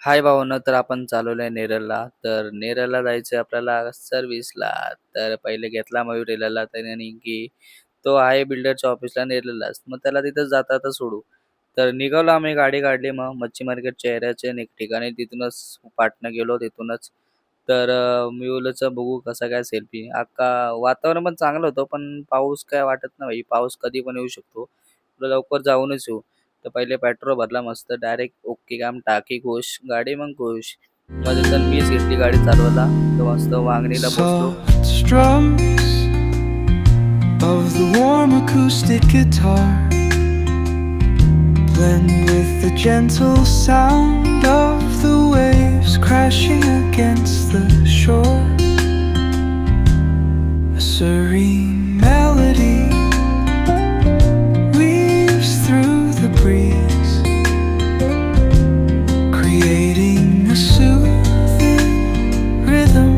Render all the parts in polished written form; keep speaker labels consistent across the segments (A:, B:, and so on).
A: हाय भावांनो, तर आपण चालवलंय नेरळला. तर नेरळला जायचंय आपल्याला सर्व्हिसला. तर पहिले घेतला मयुरीला त्याने की तो आहे बिल्डरच्या ऑफिसला नेरळलाच. मग त्याला तिथं जाता सोडू. तर निघालो आम्ही गाडी काढली मग मच्छी मार्केटच्या एरियाच्या एक ठिकाणी तिथूनच पाटणा गेलो तिथूनच. तर मी बोललो चल बघू कसा काय सेल्फी. अख्खा वातावरण पण चांगलं होतं, पण पाऊस काय वाटत नाही भाई. पाऊस कधी पण येऊ शकतो. म्हटलं लवकर जाऊनच येऊ. तर पहिले पेट्रोल भरला मस्त डायरेक्ट ओके काम टाकी खुश, गाडी मग खुश. मग तिथं मीच घेतली गाडी चालवायला. तर मस्त वांगणीला पोहोचलो.
B: Soft strums of the warm acoustic guitar blend with the gentle sound of the waves crashing against the shore. A serene melody weaves through the breeze, creating a soothing rhythm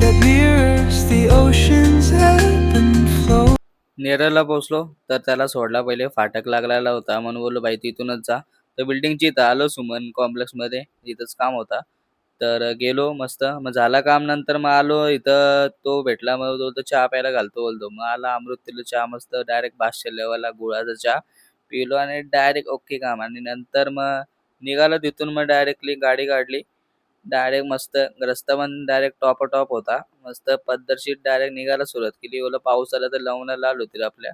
B: that mirrors the ocean's ebb and flow.
A: नेरळला पोहोचलो तर त्याला सोडला. पहिले फाटक लागलेला होता म्हणून बोललो भाई तिथूनच जा. तर बिल्डिंगच्या इथं आलो सुमन कॉम्प्लेक्समध्ये. इथंच काम होता. तर गेलो मस्त. मग झालं काम नंतर मग आलो इथं तो भेटला. मग बोलतो चहा प्यायला घालतो बोलतो. मग आला अमृततुल्य चहा मस्त डायरेक्ट 500 लेवलला गुळाचा चहा पिलो आणि डायरेक्ट ओके काम. आणि नंतर मग निघालो तिथून. मग डायरेक्टली गाडी काढली. डायरेक्ट मस्त रस्ता पण डायरेक्ट टॉप होता. मस्त पद्धतशीर डायरेक्ट निघायला सुरुवात केली. बोललो पाऊस आला तर लावून लाल होतील आपल्या.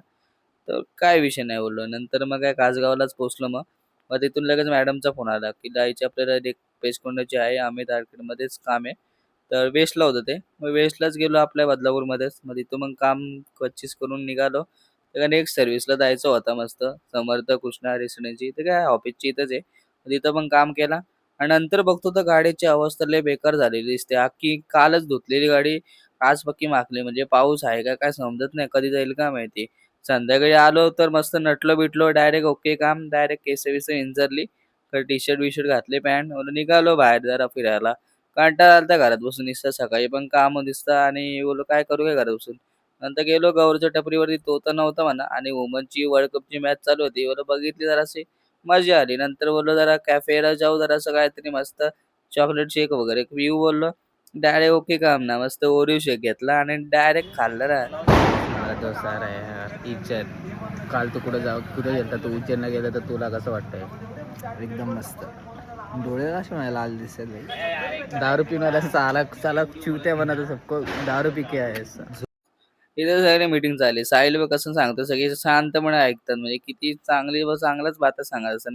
A: तर काय विषय नाही बोललो. नंतर मग काय कासगावलाच पोहोचलो मग. मग तिथून लगेच मॅडमचा फोन आला, की जायची आपल्याला एक पेजकोंडाची आहे आम्ही तारखेमध्येच काम आहे. तर वेस्टला होतं ते. मग वेस्टलाच गेलो आपल्या बदलापूरमध्येच. मग तिथून मग काम कच्चीच करून निघालो. तर नेक्स्ट सर्व्हिसला जायचं होता मस्त. समर्थ कृष्णा रेसिडेन्सी ते काय ऑफिसची इथंच आहे. तिथं पण काम केला. आणि नंतर बघतो तर गाडीची अवस्था लय बेकार झालेली दिसते. अख्खी कालच धुतलेली गाडी आज पक्की माखली. म्हणजे पाऊस आहे का काय समजत नाही. कधी जाईल काय माहिती. संध्याकाळी आलो तर मस्त नटलो-बिटलो डायरेक्ट ओके काम. डायरेक्ट केस-वेस विंचरली. तर टी-शर्ट बिशर्ट घातली पॅन्ट म्हणून निघालो बाहेर जरा फिरायला. कंटाळा आलता घरात बसून नुसतं. सकाळी पण कामं दिसतं आणि बोललो काय करू काय घरात बसून. नंतर गेलो गौरच्या टपरीवरती. तो तर नव्हता म्हणा आणि वुमनची वर्ल्ड कपची मॅच चालू होती. बोललो बघितली जराशी मजा आली. नंतर बोललो जरा कॅफेला जाऊ जरासं काहीतरी मस्त चॉकलेट शेक वगैरे पिऊ बोललो. डायरेक्ट ओके काम ना मस्त ओरिओ शेक घेतला आणि डायरेक्ट खाल्लं ना.
C: मला तो सारा आहे यार इज्जत. काल तू कुठे गेलता तू उज्जैनला गेला तर तुला कसं वाटतंय?
D: एकदम मस्त. डोळे कसे मला लाल दिसत भाई.
C: दारू पिणारा साला साला चिवत्या बनाता सबको दारू पी के आहे.
A: इथे सगळे मीटिंग झाली. साहिल बघ कसं सांगतो सगळे शांतपणे ऐकतात. म्हणजे किती चांगली व चांगल्याच बाता सांगत असतात.